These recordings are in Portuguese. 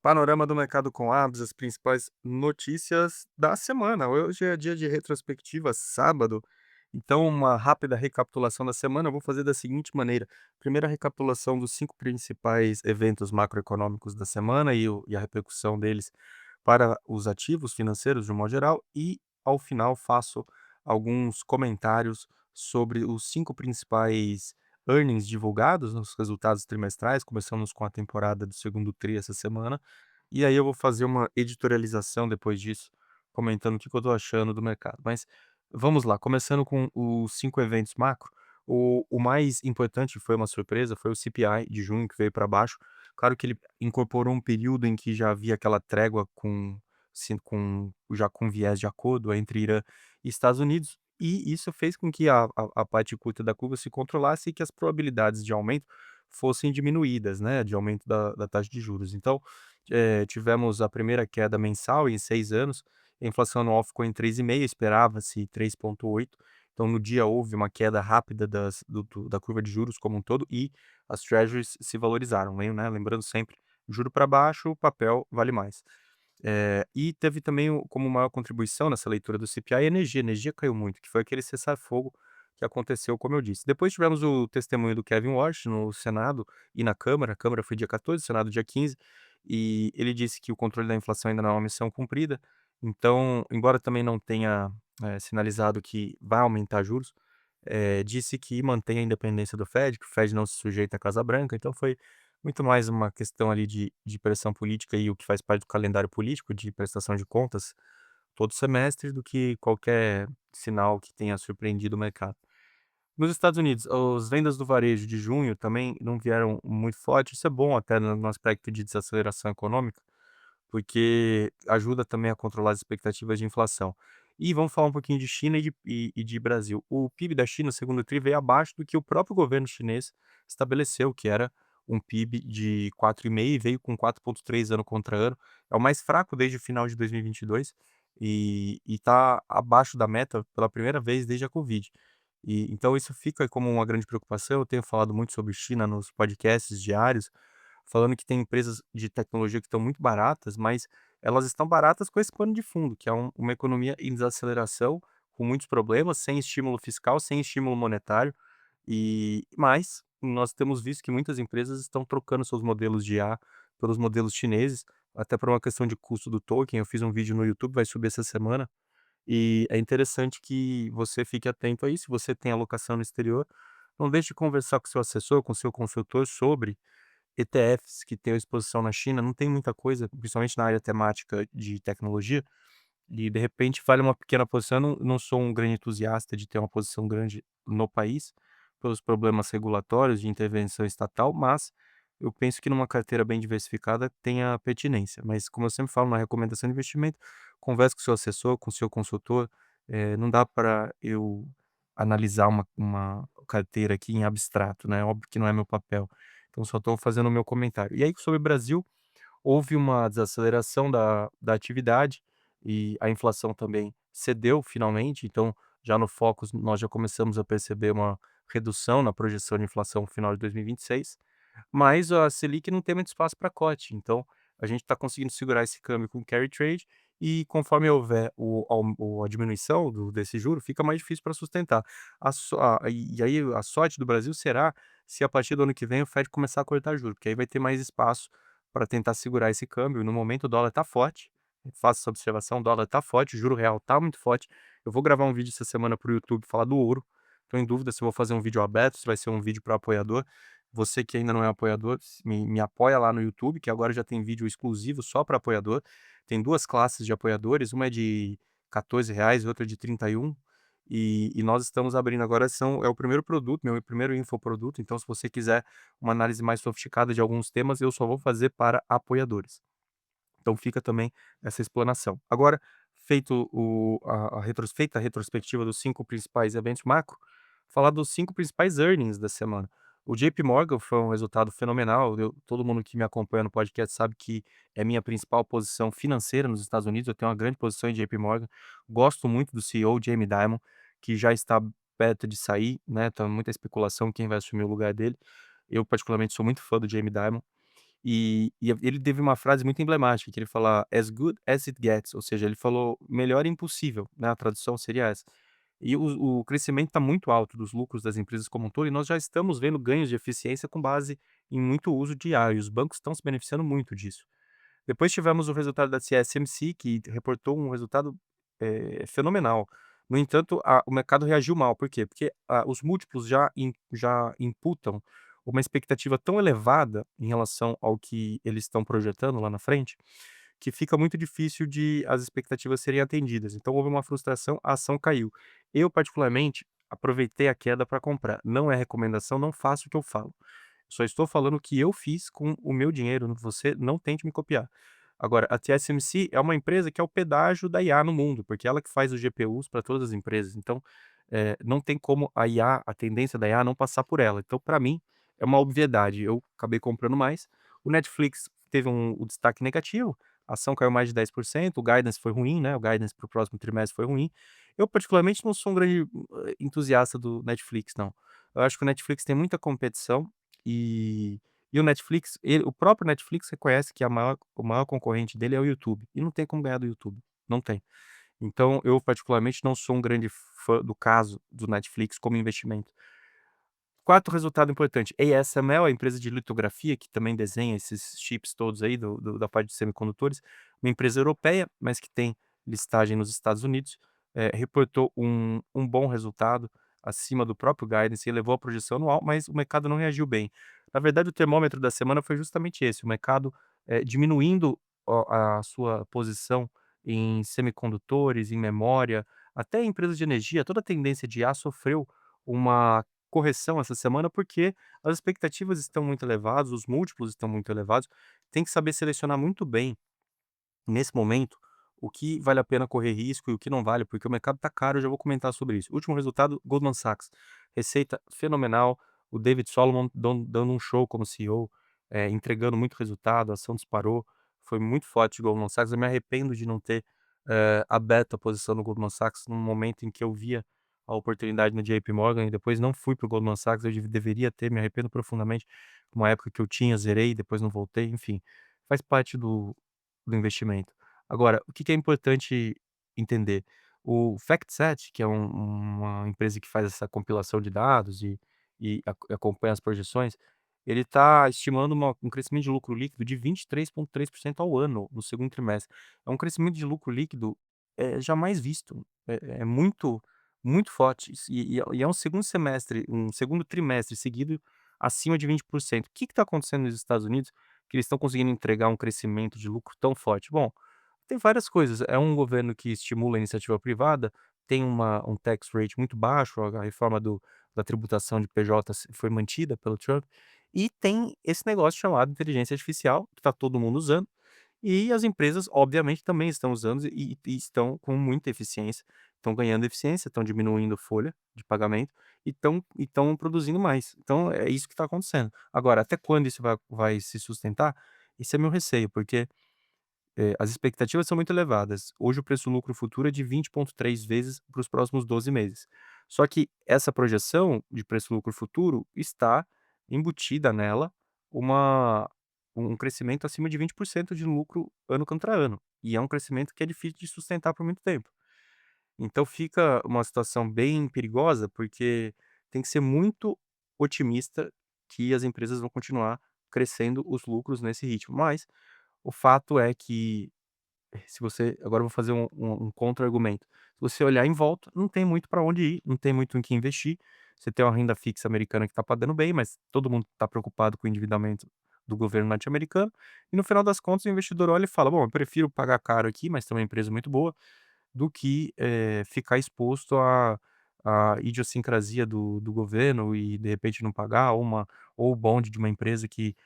Panorama do mercado com abas, as principais notícias da semana. Hoje é dia de retrospectiva, sábado, então uma rápida recapitulação da semana eu vou fazer da seguinte maneira: primeira recapitulação dos 5 principais eventos macroeconômicos da semana e a repercussão deles para os ativos financeiros de um modo geral e, ao final, faço alguns comentários sobre os 5 principais earnings divulgados nos resultados trimestrais. Começamos com a temporada do segundo tri essa semana, e aí eu vou fazer uma editorialização depois disso, comentando o que que eu tô achando do mercado. Mas vamos lá, começando com os 5 eventos macro, o mais importante, foi uma surpresa, foi o CPI de junho, que veio para baixo. Claro que ele incorporou um período em que já havia aquela trégua com viés de acordo entre Irã e Estados Unidos, e isso fez com que a parte curta da curva se controlasse e que as probabilidades de aumento fossem diminuídas, né, de aumento da taxa de juros. Então, tivemos a primeira queda mensal em 6 anos, a inflação anual ficou em 3,5, esperava-se 3,8. Então no dia houve uma queda rápida da curva de juros como um todo e as treasuries se valorizaram, lembrando sempre, juro para baixo, o papel vale mais. E teve também como maior contribuição nessa leitura do CPI a energia caiu muito, que foi aquele cessar-fogo que aconteceu, como eu disse. Depois tivemos o testemunho do Kevin Warsh no Senado e na Câmara. A Câmara foi dia 14, o Senado dia 15, e ele disse que o controle da inflação ainda não é uma missão cumprida. Então, embora também não tenha, sinalizado que vai aumentar juros, disse que mantém a independência do Fed, que o Fed não se sujeita à Casa Branca. Então foi muito mais uma questão ali de pressão política e o que faz parte do calendário político de prestação de contas todo semestre, do que qualquer sinal que tenha surpreendido o mercado. Nos Estados Unidos, as vendas do varejo de junho também não vieram muito forte. Isso é bom até no aspecto de desaceleração econômica, porque ajuda também a controlar as expectativas de inflação. E vamos falar um pouquinho de China e de Brasil. O PIB da China, segundo o TRI, veio abaixo do que o próprio governo chinês estabeleceu, que era um PIB de 4,5 e veio com 4,3 ano contra ano. É o mais fraco desde o final de 2022 e está abaixo da meta pela primeira vez desde a Covid. E então isso fica como uma grande preocupação. Eu tenho falado muito sobre China nos podcasts diários, falando que tem empresas de tecnologia que estão muito baratas, mas elas estão baratas com esse pano de fundo, que é uma economia em desaceleração, com muitos problemas, sem estímulo fiscal, sem estímulo monetário, mas nós temos visto que muitas empresas estão trocando seus modelos de IA pelos modelos chineses, até por uma questão de custo do token. Eu fiz um vídeo no YouTube, vai subir essa semana, e é interessante que você fique atento a isso. Se você tem alocação no exterior, não deixe de conversar com seu assessor, com seu consultor sobre ETFs que tenham exposição na China. Não tem muita coisa, principalmente na área temática de tecnologia, e de repente vale uma pequena posição. Eu não sou um grande entusiasta de ter uma posição grande no país, pelos problemas regulatórios de intervenção estatal, mas eu penso que numa carteira bem diversificada tenha pertinência. Mas como eu sempre falo na recomendação de investimento, converse com o seu assessor, com o seu consultor. Não dá para eu analisar uma carteira aqui em abstrato, né, óbvio que não é meu papel. Então só estou fazendo o meu comentário. E aí, sobre o Brasil, houve uma desaceleração da atividade e a inflação também cedeu finalmente. Então, já no Focus, nós já começamos a perceber uma redução na projeção de inflação no final de 2026, mas a Selic não tem muito espaço para corte. Então a gente está conseguindo segurar esse câmbio com carry trade, e conforme houver a diminuição desse juro, fica mais difícil para sustentar. E aí a sorte do Brasil será se a partir do ano que vem o Fed começar a cortar juros, porque aí vai ter mais espaço para tentar segurar esse câmbio. No momento o dólar está forte, faço essa observação, o dólar está forte, o juro real está muito forte. Eu vou gravar um vídeo essa semana para o YouTube falar do ouro. Estou em dúvida se eu vou fazer um vídeo aberto, se vai ser um vídeo para apoiador. Você que ainda não é apoiador, me apoia lá no YouTube, que agora já tem vídeo exclusivo só para apoiador. Tem 2 classes de apoiadores, uma é de R$ 14 e outra de 31. E nós estamos abrindo agora, é o primeiro produto, meu primeiro infoproduto. Então se você quiser uma análise mais sofisticada de alguns temas, eu só vou fazer para apoiadores. Então fica também essa explanação. Agora, feito feita a retrospectiva dos 5 principais eventos macro, falar dos 5 principais earnings da semana. O JP Morgan foi um resultado fenomenal. Todo mundo que me acompanha no podcast sabe que é minha principal posição financeira nos Estados Unidos. Eu tenho uma grande posição em JP Morgan. Gosto muito do CEO Jamie Dimon, que já está perto de sair, né? Tá muita especulação quem vai assumir o lugar dele. Eu particularmente sou muito fã do Jamie Dimon. E ele teve uma frase muito emblemática, que ele fala: "As good as it gets", ou seja, ele falou: "Melhor impossível", né, a tradução seria essa. E o crescimento está muito alto dos lucros das empresas como um todo, e nós já estamos vendo ganhos de eficiência com base em muito uso de IA, e os bancos estão se beneficiando muito disso. Depois tivemos o resultado da TSMC, que reportou um resultado, fenomenal. No entanto, o mercado reagiu mal. Por quê? Porque, os múltiplos já imputam uma expectativa tão elevada em relação ao que eles estão projetando lá na frente, que fica muito difícil de as expectativas serem atendidas. Então houve uma frustração, a ação caiu. Eu, particularmente, aproveitei a queda para comprar. Não é recomendação, não faça o que eu falo. Só estou falando o que eu fiz com o meu dinheiro, você não tente me copiar. Agora, a TSMC é uma empresa que é o pedágio da IA no mundo, porque ela que faz os GPUs para todas as empresas, então, não tem como a IA, a tendência da IA não passar por ela. Então, para mim, é uma obviedade, eu acabei comprando mais. O Netflix teve um destaque negativo, a ação caiu mais de 10%, o guidance foi ruim, né, o guidance para o próximo trimestre foi ruim. Eu particularmente não sou um grande, entusiasta do Netflix não. Eu acho que o Netflix tem muita competição, e o Netflix, o próprio Netflix reconhece que a maior o maior concorrente dele é o YouTube, e não tem como ganhar do YouTube, não tem. Então eu particularmente não sou um grande fã do caso do Netflix como investimento. Quarto resultado importante, ASML, a empresa de litografia que também desenha esses chips todos aí da parte de semicondutores, uma empresa europeia, mas que tem listagem nos Estados Unidos, reportou um bom resultado acima do próprio guidance e elevou a projeção anual, mas o mercado não reagiu bem. Na verdade, o termômetro da semana foi justamente esse, o mercado, diminuindo a sua posição em semicondutores, em memória, até em empresas de energia, toda a tendência de IA sofreu uma correção essa semana, porque as expectativas estão muito elevadas, os múltiplos estão muito elevados. Tem que saber selecionar muito bem, nesse momento, o que vale a pena correr risco e o que não vale, porque o mercado está caro, eu já vou comentar sobre isso. Último resultado, Goldman Sachs. Receita fenomenal, o David Solomon dando um show como CEO, entregando muito resultado, a ação disparou, foi muito forte o Goldman Sachs. Eu me arrependo de não ter, aberto a posição no Goldman Sachs no momento em que eu via a oportunidade no JP Morgan e depois não fui para o Goldman Sachs, eu deveria ter, me arrependo profundamente. Uma época que eu tinha, zerei, depois não voltei, enfim, faz parte do investimento. Agora, o que que é importante entender? O FactSet, que é uma empresa que faz essa compilação de dados e acompanha as projeções, ele está estimando um crescimento de lucro líquido de 23,3% ao ano no segundo trimestre. É um crescimento de lucro líquido, jamais visto. É muito, muito forte. E é um segundo semestre, um segundo trimestre seguido acima de 20%. O que está acontecendo nos Estados Unidos que eles estão conseguindo entregar um crescimento de lucro tão forte? Bom, tem várias coisas. É um governo que estimula a iniciativa privada, tem um tax rate muito baixo, a reforma da tributação de PJs foi mantida pelo Trump, e tem esse negócio chamado inteligência artificial, que está todo mundo usando, e as empresas, obviamente, também estão usando e estão com muita eficiência, estão ganhando eficiência, estão diminuindo folha de pagamento e estão produzindo mais. Então é isso que está acontecendo. Agora, até quando isso vai se sustentar? Esse é meu receio, porque as expectativas são muito elevadas. Hoje o preço-lucro futuro é de 20,3 vezes para os próximos 12 meses. Só que essa projeção de preço-lucro futuro está embutida nela uma um crescimento acima de 20% de lucro ano contra ano, e é um crescimento que é difícil de sustentar por muito tempo. Então fica uma situação bem perigosa, porque tem que ser muito otimista que as empresas vão continuar crescendo os lucros nesse ritmo. Mas o fato é que se você agora eu vou fazer um contra-argumento. Se você olhar em volta, não tem muito para onde ir, não tem muito em que investir. Você tem uma renda fixa americana que está pagando bem, mas todo mundo está preocupado com o endividamento do governo norte-americano, e no final das contas o investidor olha e fala: "Bom, eu prefiro pagar caro aqui, mas tem uma empresa muito boa, do que, ficar exposto à idiosincrasia do governo e de repente não pagar, ou o bonde de uma empresa que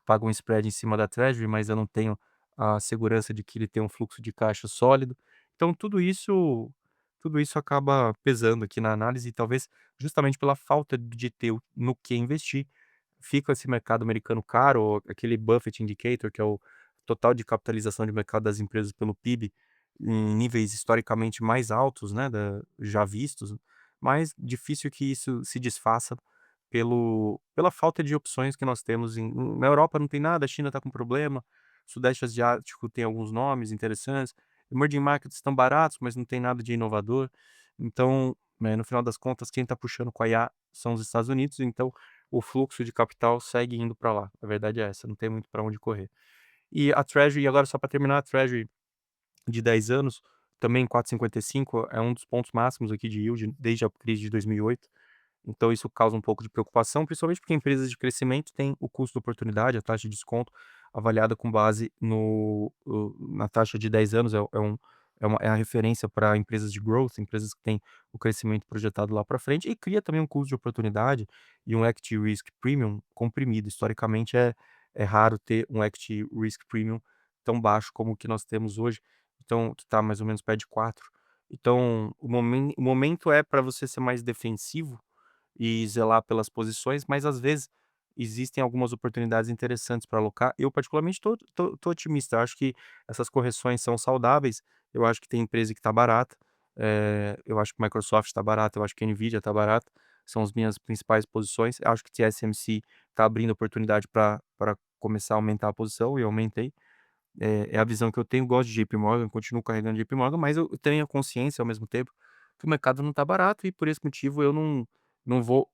paga um spread em cima da Treasury, mas eu não tenho a segurança de que ele tem um fluxo de caixa sólido". Então tudo isso acaba pesando aqui na análise, e talvez justamente pela falta de ter no que investir, fica esse mercado americano caro, ou aquele Buffett Indicator, que é o total de capitalização de mercado das empresas pelo PIB, em níveis historicamente mais altos, né, já vistos, mas difícil que isso se desfaça pela falta de opções que nós temos na Europa não tem nada, a China está com problema, Sudeste Asiático tem alguns nomes interessantes, emerging markets estão baratos, mas não tem nada de inovador. Então, no final das contas, quem está puxando com a IA são os Estados Unidos, então o fluxo de capital segue indo para lá. A verdade é essa, não tem muito para onde correr. E a Treasury, e agora só para terminar, a Treasury de 10 anos, também 4,55, é um dos pontos máximos aqui de yield desde a crise de 2008. Então isso causa um pouco de preocupação, principalmente porque empresas de crescimento têm o custo de oportunidade, a taxa de desconto avaliada com base na taxa de 10 anos, é a referência para empresas de growth, empresas que têm o crescimento projetado lá para frente, e cria também um custo de oportunidade e um equity risk premium comprimido. Historicamente é raro ter um equity risk premium tão baixo como o que nós temos hoje, então que está mais ou menos perto de 4. Então o momento é para você ser mais defensivo e zelar pelas posições, mas às vezes existem algumas oportunidades interessantes para alocar. Eu particularmente tô otimista, eu acho que essas correções são saudáveis, eu acho que tem empresa que está barata, eu acho que Microsoft está barata, eu acho que Nvidia está barata, são as minhas principais posições. Eu acho que TSMC está abrindo oportunidade para começar a aumentar a posição, e eu aumentei. É a visão que eu tenho, gosto de JP Morgan, continuo carregando JP Morgan, mas eu tenho a consciência ao mesmo tempo que o mercado não está barato, e por esse motivo eu não vou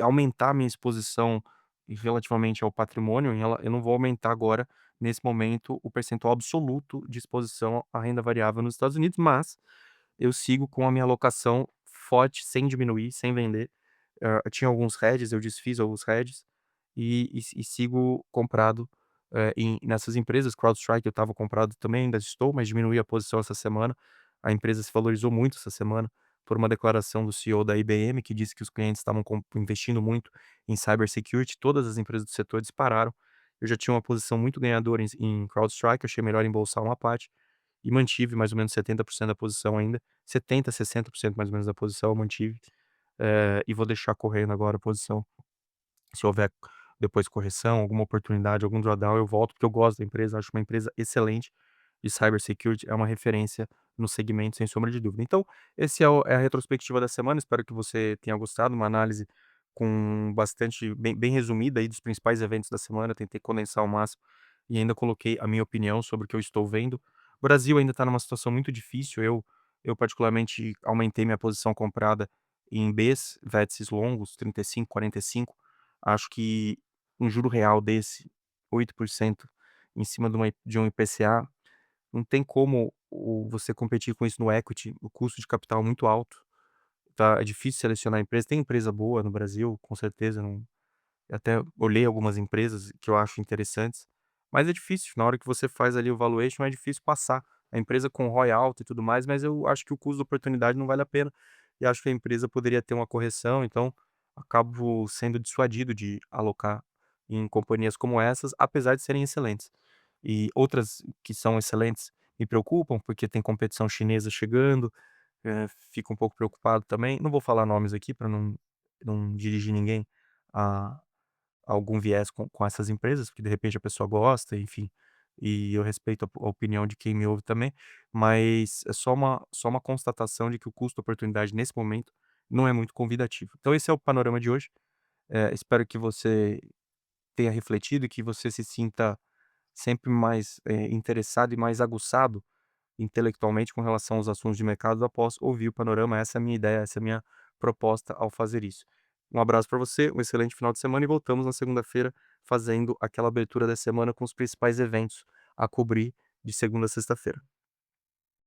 aumentar minha exposição relativamente ao patrimônio, eu não vou aumentar agora, nesse momento, o percentual absoluto de exposição à renda variável nos Estados Unidos, mas eu sigo com a minha alocação forte, sem diminuir, sem vender. Eu tinha alguns hedges, eu desfiz alguns hedges e sigo comprado, nessas empresas. CrowdStrike eu estava comprado também, ainda estou, mas diminuí a posição essa semana. A empresa se valorizou muito essa semana por uma declaração do CEO da IBM, que disse que os clientes estavam investindo muito em cybersecurity. Todas as empresas do setor dispararam. Eu já tinha uma posição muito ganhadora em CrowdStrike, achei melhor embolsar uma parte e mantive mais ou menos 70% da posição ainda. 70, 60% mais ou menos da posição eu mantive, e vou deixar correndo agora a posição. Se houver depois correção, alguma oportunidade, algum drawdown, eu volto, porque eu gosto da empresa, acho uma empresa excelente de cybersecurity, é uma referência no segmento, sem sombra de dúvida. Então, esse é a retrospectiva da semana, espero que você tenha gostado, uma análise com bastante bem resumida aí dos principais eventos da semana, tentei condensar ao máximo e ainda coloquei a minha opinião sobre o que eu estou vendo. O Brasil ainda está numa situação muito difícil, eu particularmente aumentei minha posição comprada em Bs, vértices longos, 35, 45. Acho que um juro real desse, 8% em cima de um IPCA, não tem como você competir com isso no equity, o custo de capital é muito alto, tá, é difícil selecionar empresa. Tem empresa boa no Brasil, com certeza, não, até olhei algumas empresas que eu acho interessantes, mas é difícil, na hora que você faz ali o valuation é difícil passar. A empresa com ROI alto e tudo mais, mas eu acho que o custo da oportunidade não vale a pena, e acho que a empresa poderia ter uma correção, então acabo sendo dissuadido de alocar em companhias como essas, apesar de serem excelentes. E outras que são excelentes me preocupam, porque tem competição chinesa chegando, fico um pouco preocupado também. Não vou falar nomes aqui para não dirigir ninguém a algum viés com essas empresas, porque de repente a pessoa gosta, enfim, e eu respeito a opinião de quem me ouve também, mas é só uma constatação de que o custo-oportunidade nesse momento não é muito convidativo. Então esse é o panorama de hoje, espero que você tenha refletido e que você se sinta sempre mais, interessado e mais aguçado intelectualmente com relação aos assuntos de mercado após ouvir o panorama. Essa é a minha ideia, essa é a minha proposta ao fazer isso. Um abraço para você, um excelente final de semana, e voltamos na segunda-feira fazendo aquela abertura da semana com os principais eventos a cobrir de segunda a sexta-feira.